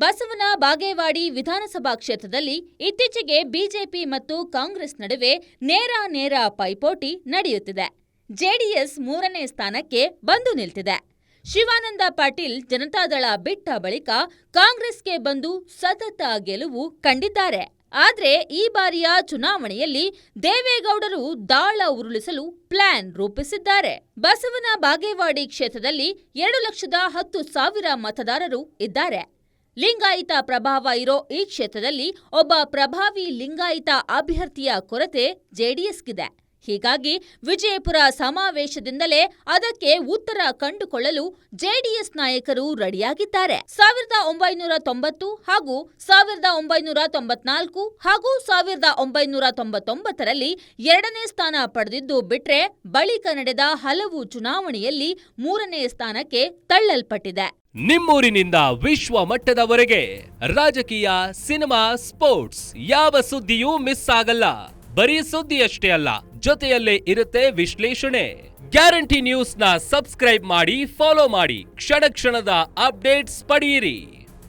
ಬಸವನ ಬಾಗೇವಾಡಿ ವಿಧಾನಸಭಾ ಕ್ಷೇತ್ರದಲ್ಲಿ ಇತ್ತೀಚೆಗೆ ಬಿಜೆಪಿ ಮತ್ತು ಕಾಂಗ್ರೆಸ್ ನಡುವೆ ನೇರ ಪೈಪೋಟಿ ನಡೆಯುತ್ತಿದೆ. ಜೆಡಿಎಸ್ 3ನೇ ಸ್ಥಾನಕ್ಕೆ ಬಂದು ನಿಲ್ತಿದೆ. ಶಿವಾನಂದ ಪಾಟೀಲ್ ಜನತಾದಳ ಬಿಟ್ಟ ಬಳಿಕ ಕಾಂಗ್ರೆಸ್ಗೆ ಬಂದು ಸತತ ಗೆಲುವು ಕಂಡಿದ್ದಾರೆ. ಆದ್ರೆ ಈ ಬಾರಿಯ ಚುನಾವಣೆಯಲ್ಲಿ ದೇವೇಗೌಡರು ದಾಳ ಉರುಳಿಸಲು ಪ್ಲಾನ್ ರೂಪಿಸಿದ್ದಾರೆ. ಬಸವನ ಬಾಗೇವಾಡಿ ಕ್ಷೇತ್ರದಲ್ಲಿ 2,10,000 ಮತದಾರರು ಇದ್ದಾರೆ. ಲಿಂಗಾಯತ ಪ್ರಭಾವ ಇರೋ ಈ ಕ್ಷೇತ್ರದಲ್ಲಿ ಒಬ್ಬ ಪ್ರಭಾವಿ ಲಿಂಗಾಯತ ಅಭ್ಯರ್ಥಿಯ ಕೊರತೆ ಜೆಡಿಎಸ್ಗಿದೆ. ಹೀಗಾಗಿ ವಿಜಯಪುರ ಸಮಾವೇಶದಿಂದಲೇ ಅದಕ್ಕೆ ಉತ್ತರ ಕಂಡುಕೊಳ್ಳಲು ಜೆಡಿಎಸ್ ನಾಯಕರು ರೆಡಿಯಾಗಿದ್ದಾರೆ. 1990 ಹಾಗೂ 1994 ಹಾಗೂ 1999ರಲ್ಲಿ 2ನೇ ಸ್ಥಾನ ಪಡೆದಿದ್ದು ಬಿಟ್ರೆ ಬಳಿಕ ನಡೆದ ಹಲವು ಚುನಾವಣೆಯಲ್ಲಿ 3ನೇ ಸ್ಥಾನಕ್ಕೆ ತಳ್ಳಲ್ಪಟ್ಟಿದೆ. ನಿಮ್ಮೂರಿನಿಂದ ವಿಶ್ವ ಮಟ್ಟದವರೆಗೆ ರಾಜಕೀಯ, ಸಿನಿಮಾ, ಸ್ಪೋರ್ಟ್ಸ್ ಯಾವ ಸುದ್ದಿಯೂ ಮಿಸ್ ಆಗಲ್ಲ. ಬರೀ ಸುದ್ದಿಯಷ್ಟೇ ಅಲ್ಲ, ಜೊತೆಯಲ್ಲೇ ಇರುತ್ತೆ ವಿಶ್ಲೇಷಣೆ. ಗ್ಯಾರಂಟಿ ನ್ಯೂಸ್ನ ಸಬ್ಸ್ಕ್ರೈಬ್ ಮಾಡಿ, ಫಾಲೋ ಮಾಡಿ, ಕ್ಷಣ ಕ್ಷಣದ ಅಪ್ಡೇಟ್ಸ್ ಪಡೆಯಿರಿ.